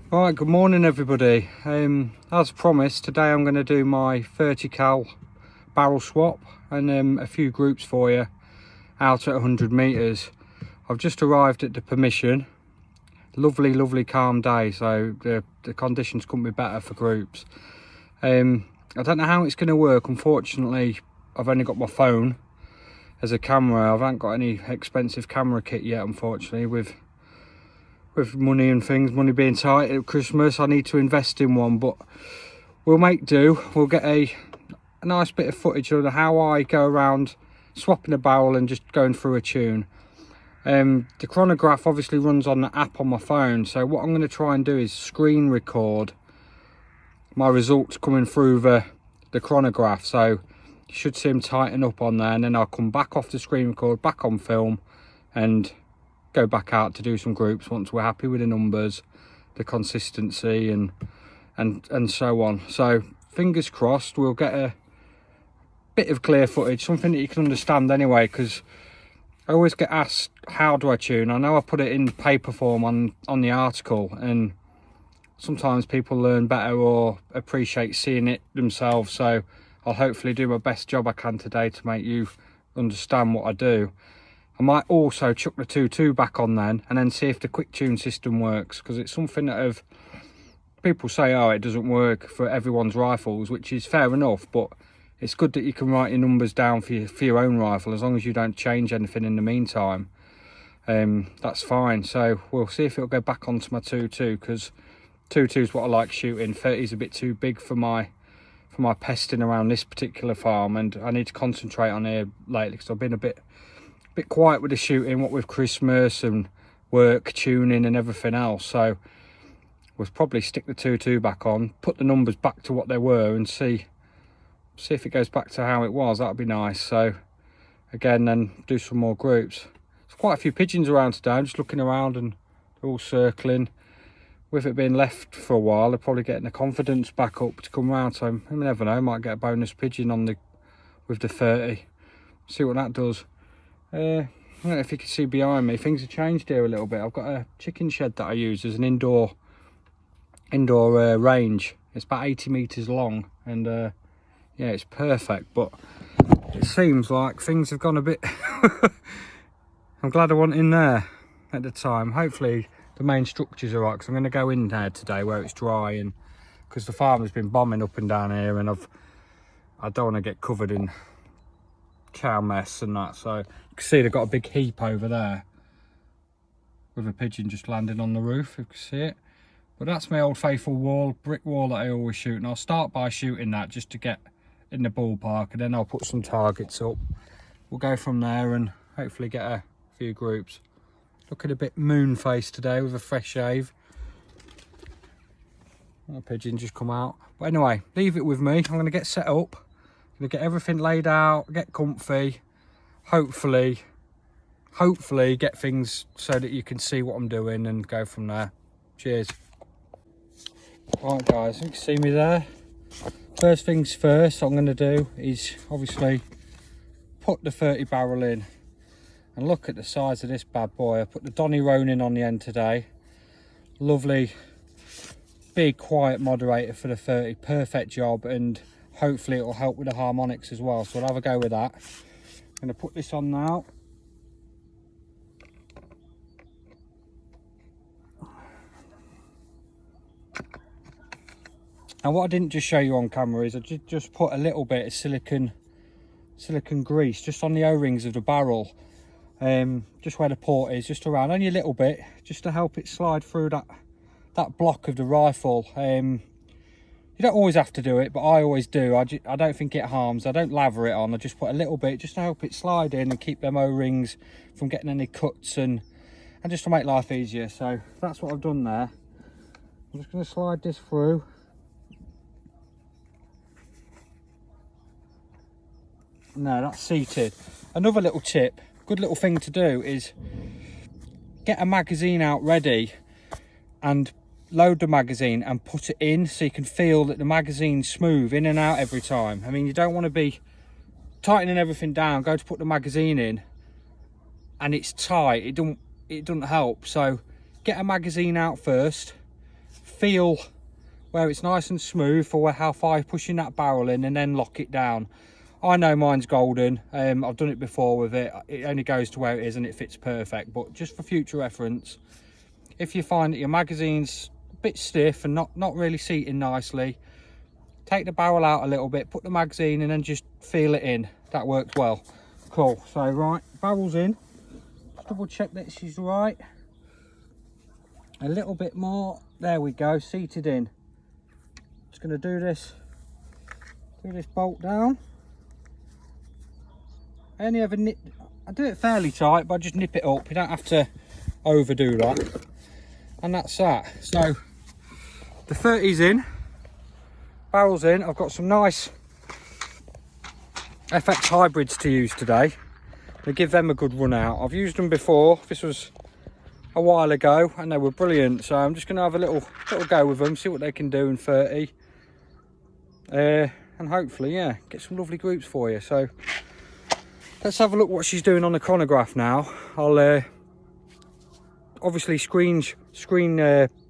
Right, good morning everybody. As promised, today I'm going to do my 30 cal barrel swap and a few groups for you out at 100 meters. I've just arrived at the permission. Lovely calm day, so the conditions couldn't be better for groups. I don't know how it's going to work. Unfortunately, I've only got my phone as a camera. I haven't got any expensive camera kit yet, unfortunately. With money and things, money being tight at Christmas, I need to invest in one, but we'll make do. We'll get a nice bit of footage of how I go around swapping a barrel and just going through a tune. The Chronograph obviously runs on the app on my phone, so what I'm going to try and do is screen record my results coming through the Chronograph, so you should see them tighten up on there, and then I'll come back off the screen record, back on film, and go back out to do some groups once we're happy with the numbers, the consistency and so on. So fingers crossed we'll get a bit of clear footage, something that you can understand anyway, because I always get asked how do I tune. I know I put it in paper form on the article, and sometimes people learn better or appreciate seeing it themselves, so I'll hopefully do my best job I can today to make you understand what I do. I might also chuck the 2.2 back on then, and then see if the quick tune system works, because it's something that people say, oh, it doesn't work for everyone's rifles, which is fair enough, but it's good that you can write your numbers down for your own rifle, as long as you don't change anything in the meantime. That's fine. So we'll see if it'll go back onto my 2.2, because 2.2 is what I like shooting. 30 is a bit too big for my pesting around this particular farm, and I need to concentrate on here lately because I've been a bit quiet with the shooting, what with Christmas and work, tuning and everything else. So we'll probably stick the 2.2 back on, put the numbers back to what they were, and see if it goes back to how it was. That'd be nice. So again, then do some more groups. There's quite a few pigeons around today. I'm just looking around and they're all circling. With it being left for a while, they're probably getting the confidence back up to come round. So you never know, might get a bonus pigeon on with the 30. See what that does. I don't know if you can see behind me, things have changed here a little bit. I've got a chicken shed that I use as an indoor range. It's about 80 meters long, and yeah, it's perfect, but it seems like things have gone a bit I'm glad I wasn't in there at the time. Hopefully the main structure's all right, because I'm going to go in there today where it's dry, and because the farm has been bombing up and down here, and I don't want to get covered in cow mess and that. So you can see they've got a big heap over there with a pigeon just landing on the roof, if you can see it. But that's my old faithful brick wall that I always shoot, and I'll start by shooting that just to get in the ballpark, and then I'll put some targets up. We'll go from there and hopefully get a few groups. Looking a bit moon faced today with a fresh shave. A pigeon just come out. But anyway, leave it with me. I'm going to get set up. Gonna get everything laid out, get comfy, hopefully get things so that you can see what I'm doing, and go from there. Cheers. Right guys, you can see me there. First things first, what I'm going to do is obviously put the 30 barrel in, and look at the size of this bad boy. I put the Donny Ronin on the end today. Lovely big quiet moderator for the 30, perfect job, and hopefully it will help with the harmonics as well, so I'll have a go with that. I'm going to put this on now. And what I didn't just show you on camera is I just put a little bit of silicone grease just on the O-rings of the barrel, just where the port is, just around, only a little bit, just to help it slide through that block of the rifle. You don't always have to do it, but I always do. I don't think it harms. I don't lather it on. I just put a little bit just to help it slide in and keep them O-rings from getting any cuts, and just to make life easier. So that's what I've done there. I'm just going to slide this through. No, that's seated. Another little tip, good little thing to do, is get a magazine out ready and load the magazine and put it in, so you can feel that the magazine's smooth in and out every time. I mean, you don't want to be tightening everything down, go to put the magazine in and it's tight. It doesn't help. So get a magazine out first, feel where it's nice and smooth for how far you're pushing that barrel in, and then lock it down. I know mine's golden. I've done it before with it. It only goes to where it is and it fits perfect. But just for future reference, if you find that your magazine's a bit stiff and not really seating nicely, take the barrel out a little bit, put the magazine in and just feel it in. That works well. Cool. So right, barrel's in. Just double check that she's right. A little bit more. There we go, seated in. Just going to do this bolt down. I only ever nip, I do it fairly tight, but I just nip it up. You don't have to overdo that. And that's that. So the 30's in, barrel's in. I've got some nice FX hybrids to use today. To give them a good run out. I've used them before. This was a while ago and they were brilliant. So I'm just going to have a little go with them, see what they can do in 30. And hopefully, yeah, get some lovely groups for you. So let's have a look what she's doing on the chronograph now. I'll obviously screen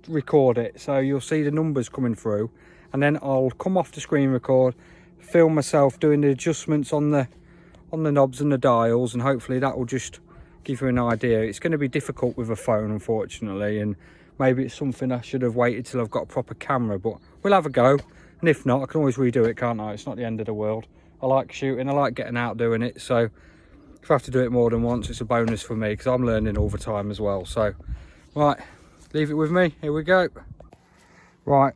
record it, so you'll see the numbers coming through, and then I'll come off the screen record, film myself doing the adjustments on the knobs and the dials, and hopefully that will just give you an idea. It's going to be difficult with a phone, unfortunately, and maybe it's something I should have waited till I've got a proper camera, but we'll have a go. And if not, I can always redo it, can't I? It's not the end of the world. I like shooting, I like getting out doing it, so if I have to do it more than once, it's a bonus for me, because I'm learning all the time as well. So right, leave it with me, here we go. Right,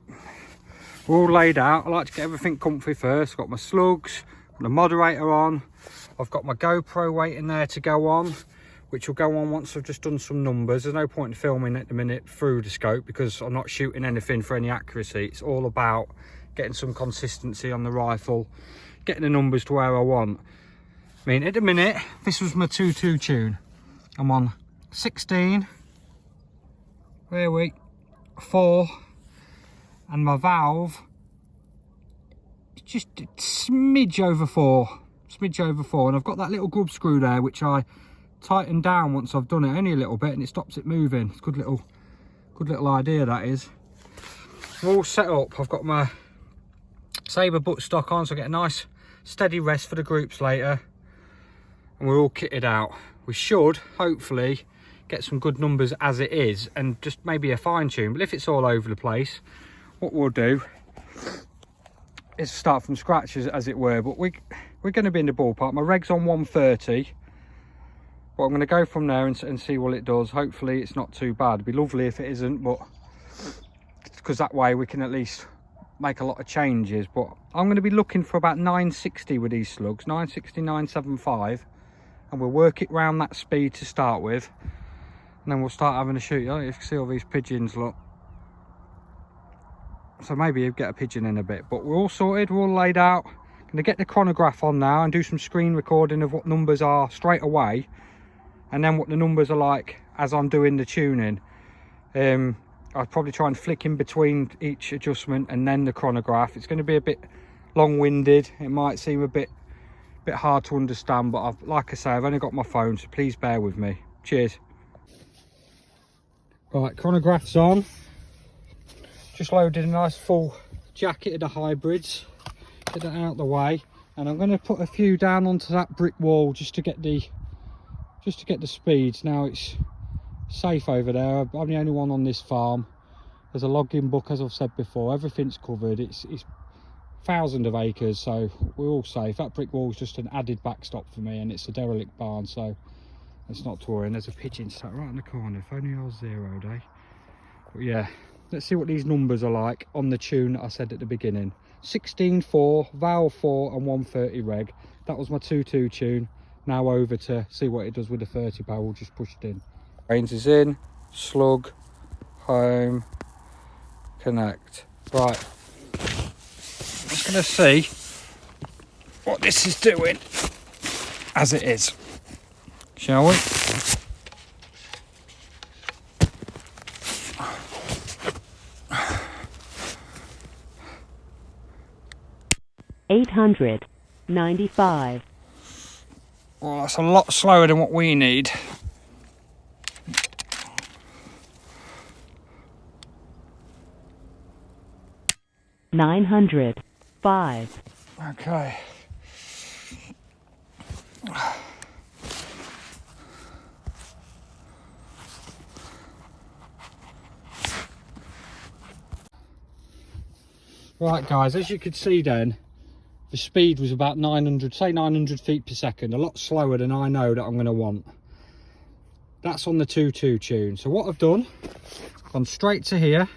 we're all laid out. I like to get everything comfy first. I've got my slugs, the moderator on, I've got my GoPro waiting there to go on, which will go on once I've just done some numbers. There's no point in filming at the minute through the scope, because I'm not shooting anything for any accuracy. It's all about getting some consistency on the rifle, getting the numbers to where I want. I mean, at the minute, this was my 2-2 tune. I'm on 16, where are we, 4, and my valve is just a smidge over 4, and I've got that little grub screw there, which I tighten down once I've done it, only a little bit, and it stops it moving. It's a good little idea, that is. We're all set up. I've got my Saber buttstock on, so I get a nice steady rest for the groups later, and we're all kitted out. We should hopefully get some good numbers as it is, and just maybe a fine tune. But if it's all over the place, what we'll do is start from scratch, as it were. But we're going to be in the ballpark. My reg's on 130, but I'm going to go from there and see what it does. Hopefully it's not too bad. It'd be lovely if it isn't, but because that way we can at least make a lot of changes. But I'm going to be looking for about 960 with these slugs, 960, 975, and we'll work it round that speed to start with, and then we'll start having a shoot. Oh, you can see all these pigeons, look. So maybe you'll get a pigeon in a bit, but we're all sorted, we're all laid out. I'm going to get the chronograph on now and do some screen recording of what numbers are straight away, and then what the numbers are like as I'm doing the tuning. I'll probably try and flick in between each adjustment and then the chronograph. It's going to be a bit long-winded. It might seem a bit hard to understand, but like I say, I've only got my phone, so please bear with me. Cheers. Right, chronograph's on. Just loaded a nice full jacket of the hybrids. Get that out of the way, and I'm going to put a few down onto that brick wall just to get the speeds. Now it's safe over there. I'm the only one on this farm. There's a logging book, as I've said before. Everything's covered. It's thousands of acres, so we're all safe. That brick wall is just an added backstop for me, and it's a derelict barn, so it's not touring. There's a pigeon sat right in the corner. If only I was zeroed, eh? But yeah, let's see what these numbers are like on the tune that I said at the beginning. 16-4, valve 4 and 130 reg. That was my 2-2 tune. Now over to see what it does with the 30 barrel just pushed in. Brains is in, slug, home, connect. Right, I'm just going to see what this is doing as it is, shall we? $895. Well, that's a lot slower than what we need. 905. Okay. Right guys, as you could see then, the speed was about 900, say 900 feet per second, a lot slower than I know that I'm going to want. That's on the 2.2 tune. So what I've done, gone straight to here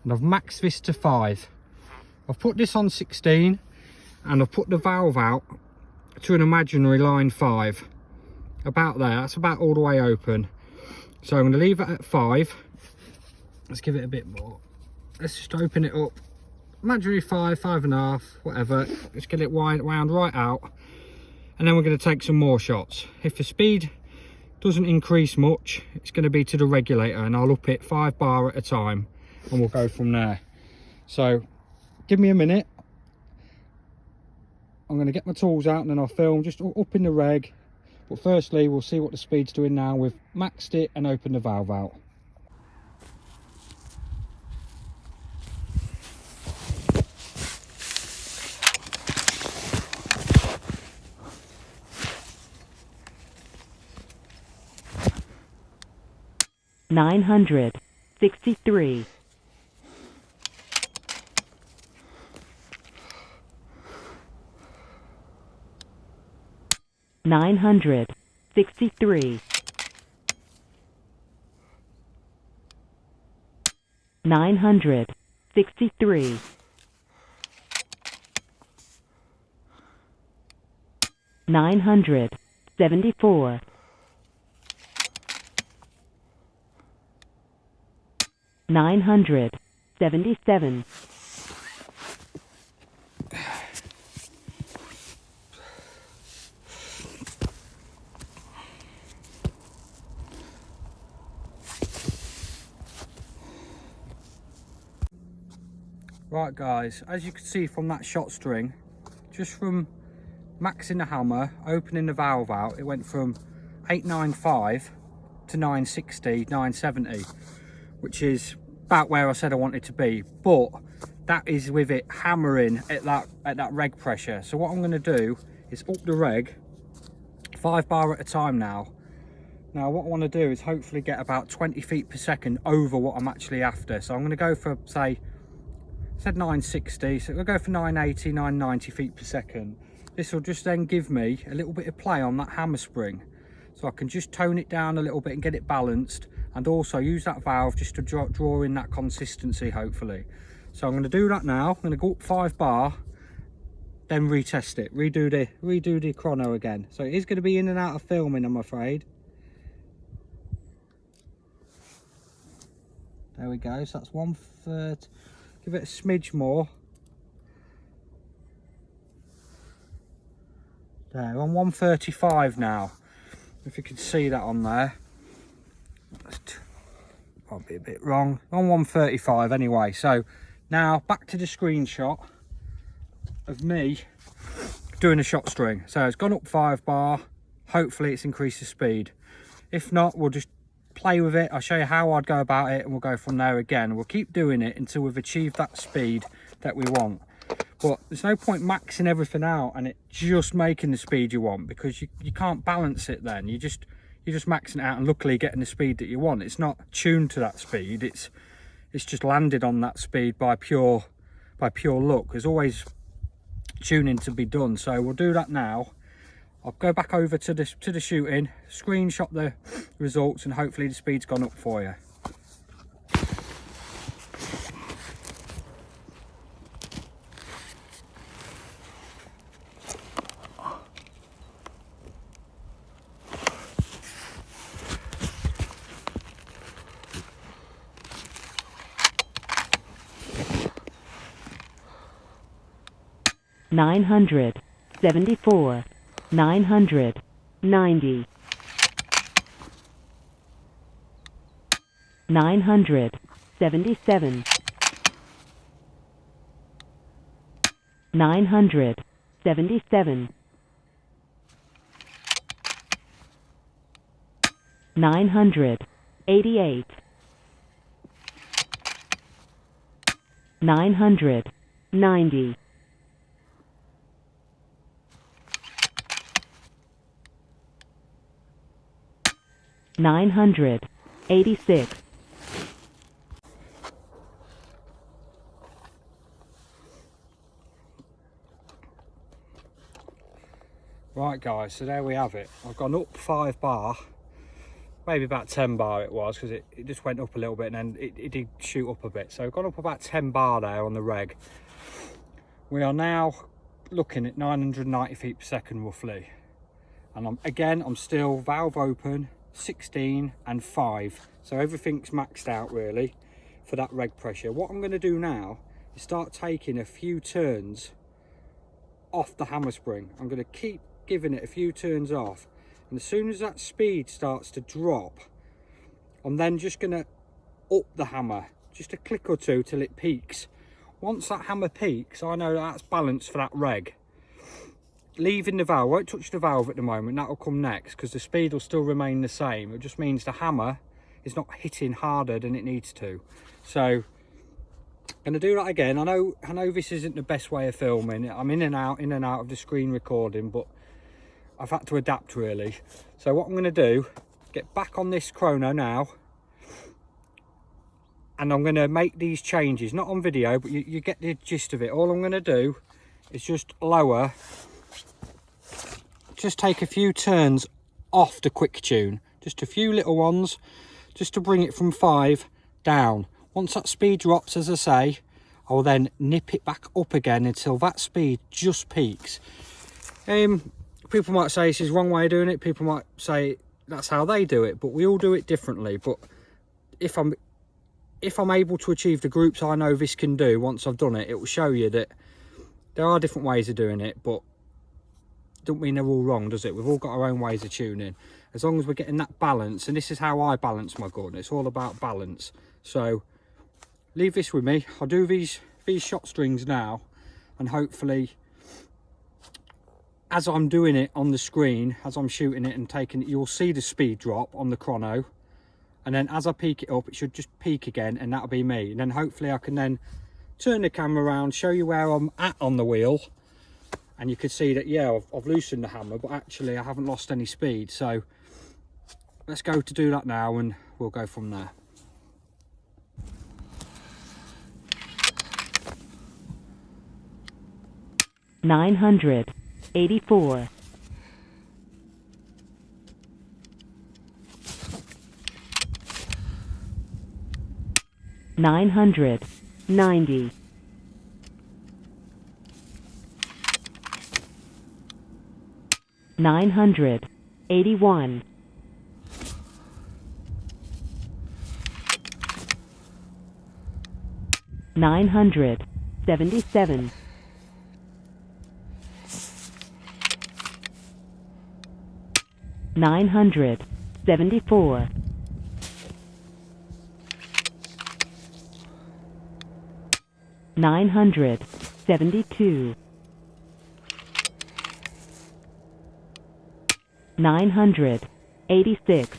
and I've maxed this to 5. I've put this on 16 and I've put the valve out to an imaginary line 5. About there, that's about all the way open. So I'm going to leave it at 5. Let's give it a bit more. Let's just open it up. Imaginary 5, 5.5, whatever. Let's get it wound right out. And then we're going to take some more shots. If the speed doesn't increase much, it's going to be to the regulator, and I'll up it 5 bar at a time and we'll go from there. So give me a minute. I'm going to get my tools out and then I'll film just up in the reg. But firstly, we'll see what the speed's doing now. We've maxed it and opened the valve out. Nine 963. 963. 963. 974. 977. Right guys, as you can see from that shot string, just from maxing the hammer, opening the valve out, it went from 895 to 960, 970, which is about where I said I wanted to be, but that is with it hammering at that reg pressure. So what I'm going to do is up the reg 5 bar at a time now. Now what I want to do is hopefully get about 20 feet per second over what I'm actually after. So I'm going to go for, say, I said 960, so we'll go for 980, 990 feet per second. This will just then give me a little bit of play on that hammer spring, so I can just tone it down a little bit and get it balanced, and also use that valve just to draw in that consistency, hopefully. So I'm going to do that now. I'm going to go up 5 bar, then retest it, redo the chrono again. So it is going to be in and out of filming, I'm afraid. There we go, so that's 1/3. Give it a smidge more. There, on 135 now. If you can see that on there. Might be a bit wrong. On 135 anyway. So now back to the screenshot of me doing a shot string. So it's gone up 5 bar. Hopefully it's increased the speed. If not, we'll just play with it. I'll show you how I'd go about it and we'll go from there again. We'll keep doing it until we've achieved that speed that we want. But there's no point maxing everything out and it just making the speed you want, because you can't balance it then. You're just maxing it out and luckily getting the speed that you want. It's not tuned to that speed. It's just landed on that speed by pure luck. There's always tuning to be done. So we'll do that now. I'll go back over to the shooting, screenshot the results, and hopefully the speed's gone up for you. Nine 974. 990. 977. 977. 988. 990. 90. 986. Right guys, so there we have it. I've gone up 5 bar, maybe about 10 bar it was, because it just went up a little bit and then it did shoot up a bit. So I've gone up about 10 bar there on the reg. We are now looking at 990 feet per second roughly. And I'm still valve open, 16 and 5. So everything's maxed out really for that reg pressure. What I'm going to do now is start taking a few turns off the hammer spring. I'm going to keep giving it a few turns off, and as soon as that speed starts to drop, I'm then just going to up the hammer just a click or two till it peaks. Once that hammer peaks, I know that's balanced for that reg. Leaving the valve, won't touch the valve at the moment, that'll come next because the speed will still remain the same. It just means the hammer is not hitting harder than it needs to. So I'm going to do that again. I know this isn't the best way of filming. I'm in and out of the screen recording, but I've had to adapt really. So what I'm going to do, get back on this chrono now, and I'm going to make these changes, not on video, but you get the gist of it. All I'm going to do is just lower, just take a few turns off the quick tune, just a few little ones, just to bring it from 5 down. Once that speed drops, as I say, I will then nip it back up again until that speed just peaks. People might say this is the wrong way of doing it. People might say that's how they do it, but we all do it differently. But if I'm able to achieve the groups I know this can do once I've done it, it will show you that there are different ways of doing it, but don't mean they're all wrong, does it? We've all got our own ways of tuning. As long as we're getting that balance, and this is how I balance my gun. It's all about balance. So leave this with me. I'll do these shot strings now, and hopefully as I'm doing it on the screen, as I'm shooting it and taking it, you'll see the speed drop on the chrono, and then as I peak it up, it should just peak again, and that'll be me. And then hopefully I can then turn the camera around, show you where I'm at on the wheel, and you could see that, yeah, I've loosened the hammer, but actually I haven't lost any speed. So let's go to do that now, and we'll go from there. $984. 990. 981. 977. 974. 972. 986.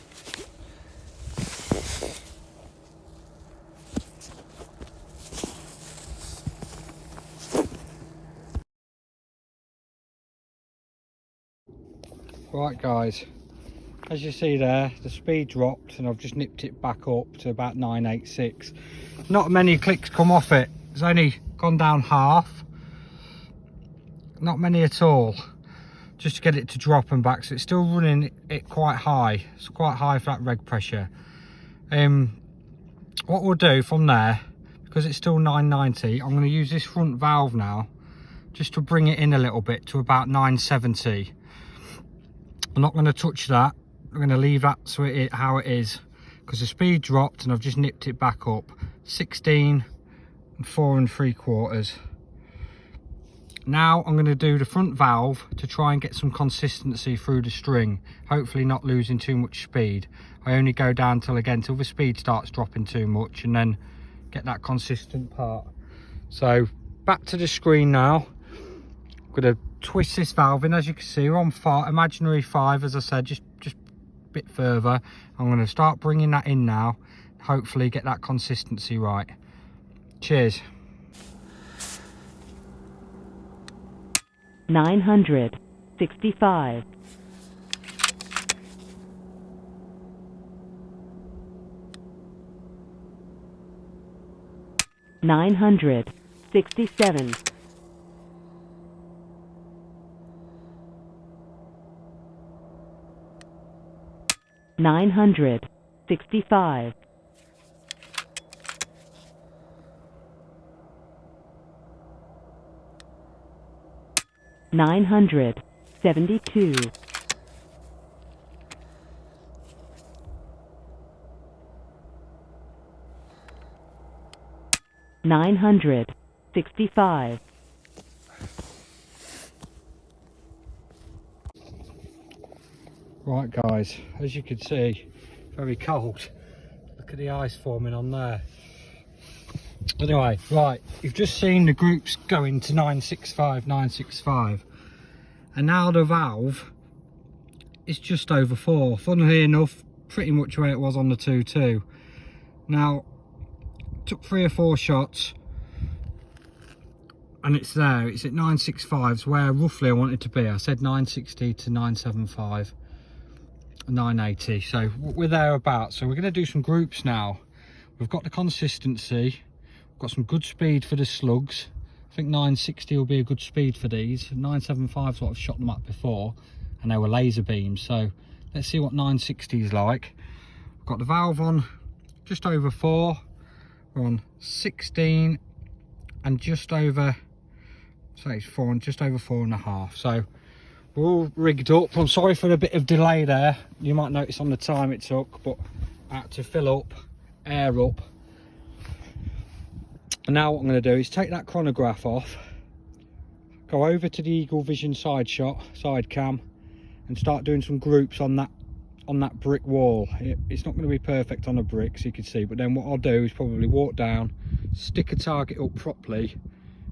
'Right guys, as you see there, the speed dropped and I've just nipped it back up to about 986. Not many clicks come off it. It's only gone down half. Not many at all. Just to get it to drop and back, so it's still running it quite high. It's quite high for that reg pressure. What we'll do from there, because it's still 990, I'm going to use this front valve now just to bring it in a little bit to about 970. I'm not going to touch that. I'm going to leave that so how it is, because the speed dropped and I've just nipped it back up. 16 and 4 3/4. Now I'm going to do the front valve to try and get some consistency through the string, hopefully not losing too much speed. I only go down till the speed starts dropping too much, and then get that consistent part. So back to the screen now. I'm going to twist this valve in. As you can see, we're on imaginary 5, as I said, just a bit further. I'm going to start bringing that in now, hopefully get that consistency right. Cheers. 965. 967. 965. 972. 965. Right guys, as you can see, very cold. Look at the ice forming on there. Anyway, right, you've just seen the groups going to 965, 965, and now the valve is just over 4. Funnily enough, pretty much where it was on the 2.2. Now, took 3 or 4 shots, and it's there. It's at 965s, where roughly I wanted to be. I said 960 to 975, 980. So we're thereabouts. So we're going to do some groups now. We've got the consistency. Got some good speed for the slugs. I think 960 will be a good speed for these. 975 is what I've shot them at before, and they were laser beams. So let's see what 960 is like. We've got the valve on just over 4. We're on 16 and just over, so it's 4 and just over 4.5. So we're all rigged up. I'm sorry for the bit of delay there. You might notice on the time it took, but I had to fill up, air up. And now what I'm going to do is take that chronograph off, go over to the Eagle Vision side shot, side cam, and start doing some groups on that brick wall. It's not going to be perfect on a brick, so you can see, but then what I'll do is probably walk down, stick a target up properly,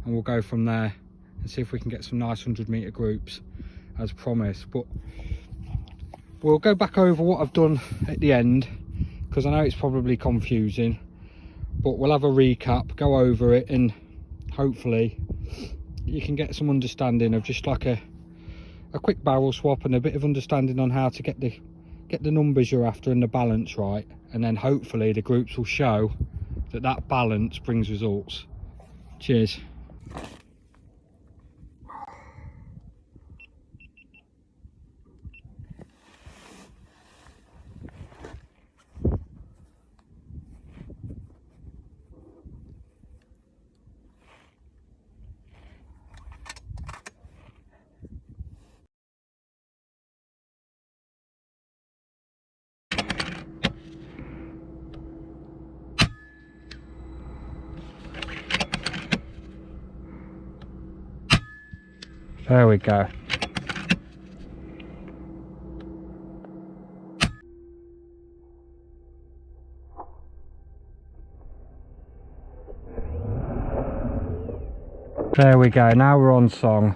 and we'll go from there and see if we can get some nice 100-meter groups as promised. But we'll go back over what I've done at the end, because I know it's probably confusing, but we'll have a recap, go over it, and hopefully you can get some understanding of just like a quick barrel swap and a bit of understanding on how to get the numbers you're after and the balance right, and then hopefully the groups will show that balance brings results. Cheers. There we go. There we go, now we're on song.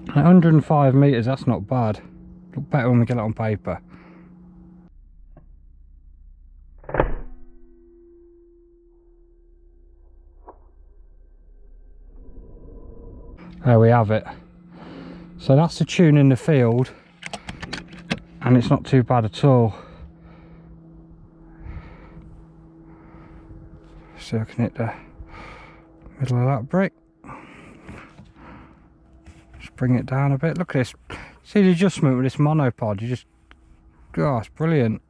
At 105 meters, that's not bad. Look better when we get it on paper. There we have it. So that's the tune in the field, and it's not too bad at all. So I can hit the middle of that brick. Just bring it down a bit. Look at this. See the adjustment with this monopod? You just, oh, it's brilliant.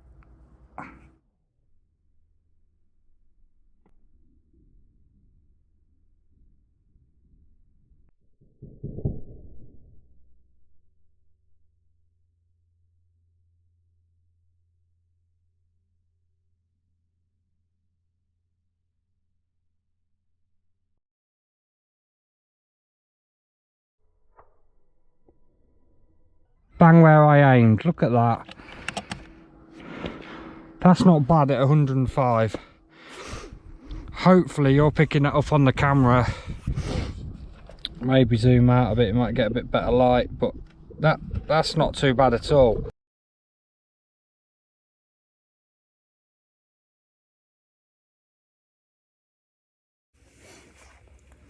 Bang where I aimed, look at that. That's not bad at 105. Hopefully you're picking that up on the camera. Maybe zoom out a bit, you might get a bit better light, but that's not too bad at all.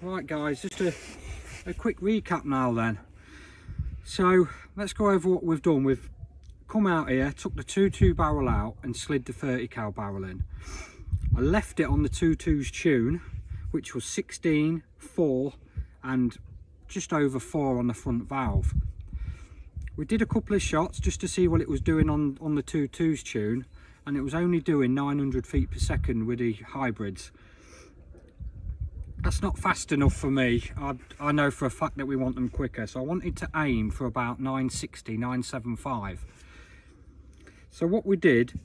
Right guys, just a quick recap now then. So let's go over what we've done. We've come out here, took the 2.2 barrel out and slid the 30 cal barrel in. I left it on the 2.2's tune, which was 16, 4 and just over 4 on the front valve. We did a couple of shots just to see what it was doing on the 2.2's tune, and it was only doing 900 feet per second with the hybrids. That's not fast enough for me. I know for a fact that we want them quicker, so I wanted to aim for about 960, 975. So what we did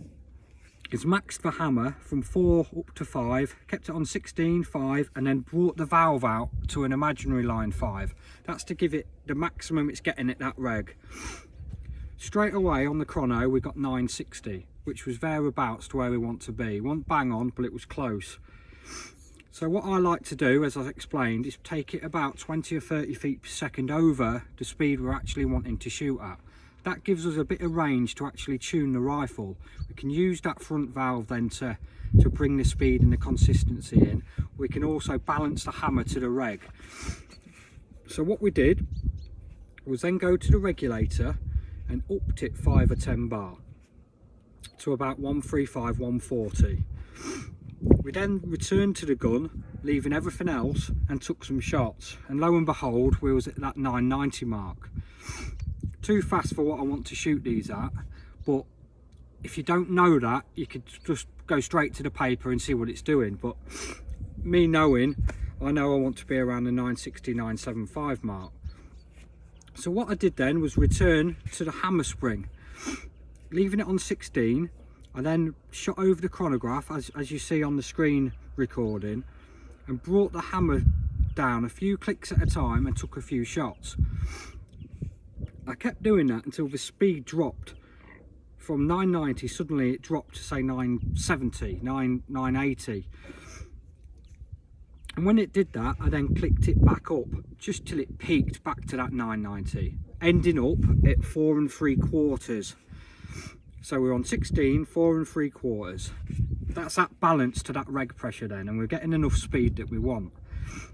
is maxed the hammer from 4 up to 5, kept it on 16, 5, and then brought the valve out to an imaginary line 5. That's to give it the maximum it's getting at that reg. Straight away on the chrono we got 960, which was thereabouts to where we want to be. It wasn't bang on, but it was close. So what I like to do, as I've explained, is take it about 20 or 30 feet per second over the speed we're actually wanting to shoot at. That gives us a bit of range to actually tune the rifle. We can use that front valve then to bring the speed and the consistency in. We can also balance the hammer to the reg. So what we did was then go to the regulator and upped it 5 or 10 bar to about 135, 140. We then returned to the gun, leaving everything else, and took some shots, and lo and behold we was at that 990 mark. Too fast for what I want to shoot these at, but if you don't know that, you could just go straight to the paper and see what it's doing. But me knowing, I know I want to be around the 960, 975 mark. So what I did then was return to the hammer spring, leaving it on 16. I then shot over the chronograph, as you see on the screen recording, and brought the hammer down a few clicks at a time and took a few shots. I kept doing that until the speed dropped from 990, suddenly it dropped to say 970, 980. And when it did that, I then clicked it back up just till it peaked back to that 990, ending up at 4 3/4. So we're on 16, 4 3/4. That's that balance to that reg pressure then, and we're getting enough speed that we want.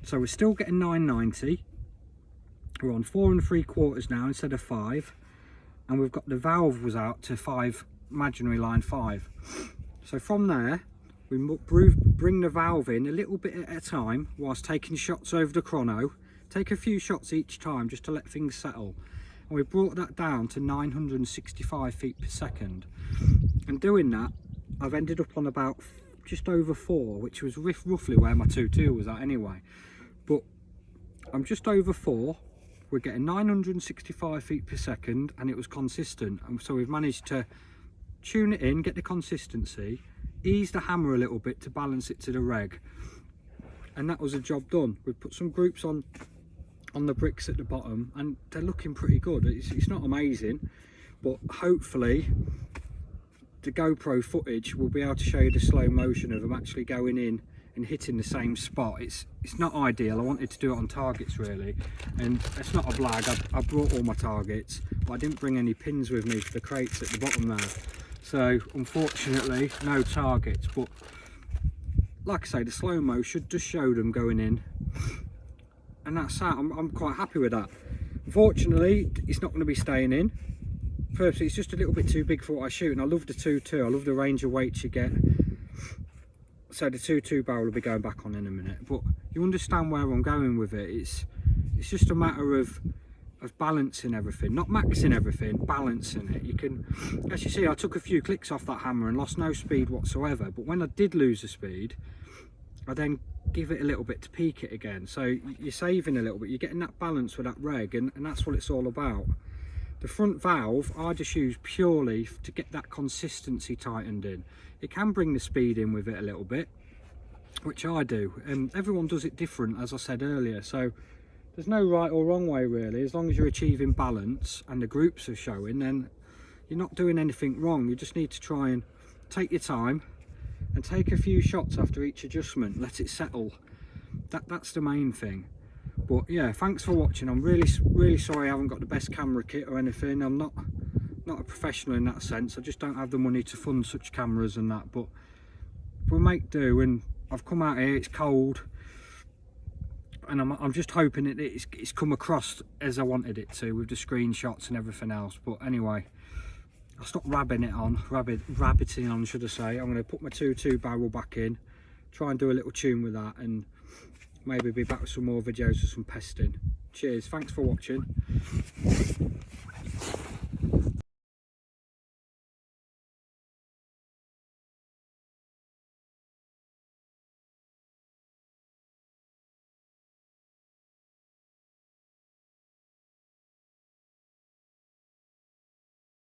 So we're still getting 990. We're on 4 3/4 now instead of 5, and we've got the valve was out to 5, imaginary line 5. So from there we bring the valve in a little bit at a time whilst taking shots over the chrono. Take a few shots each time just to let things settle. And we brought that down to 965 feet per second, and doing that I've ended up on about just over 4, which was roughly where my 2.2 was at anyway, but I'm just over 4. We're getting 965 feet per second and it was consistent, and so we've managed to tune it in, get the consistency, ease the hammer a little bit to balance it to the reg, and that was a job done. We've put some groups on the bricks at the bottom and they're looking pretty good. It's not amazing, but hopefully the GoPro footage will be able to show you the slow motion of them actually going in and hitting the same spot. It's not ideal. I wanted to do it on targets really, and it's not a blag. I brought all my targets, but I didn't bring any pins with me for the crates at the bottom there, so unfortunately no targets. But like I say, the slow-mo should just show them going in, and that's that. I'm quite happy with that. Unfortunately it's not going to be staying in. Personally, it's just a little bit too big for what I shoot, and I love the 2.2. I love the range of weights you get, so the 2.2 barrel will be going back on in a minute. But you understand where I'm going with it. It's just a matter of balancing everything, not maxing everything, balancing it. You can, as you see, I took a few clicks off that hammer and lost no speed whatsoever, but when I did lose the speed, I then give it a little bit to peak it again. So you're saving a little bit, you're getting that balance with that reg, and that's what it's all about. The front valve I just use purely to get that consistency tightened in. It can bring the speed in with it a little bit, which I do, and everyone does it different, as I said earlier, so there's no right or wrong way really. As long as you're achieving balance and the groups are showing, then you're not doing anything wrong. You just need to try and take your time and take a few shots after each adjustment, let it settle. That's the main thing. But yeah, thanks for watching. I'm really sorry I haven't got the best camera kit or anything. I'm not a professional in that sense. I just don't have the money to fund such cameras and that, but we'll make do. And I've come out here, it's cold, and I'm just hoping that it's come across as I wanted it to, with the screenshots and everything else. But anyway, I'll stop rabbiting on, should I say. I'm going to put my 2.2 barrel back in, try and do a little tune with that, and maybe be back with some more videos of some pesting. Cheers, thanks for watching.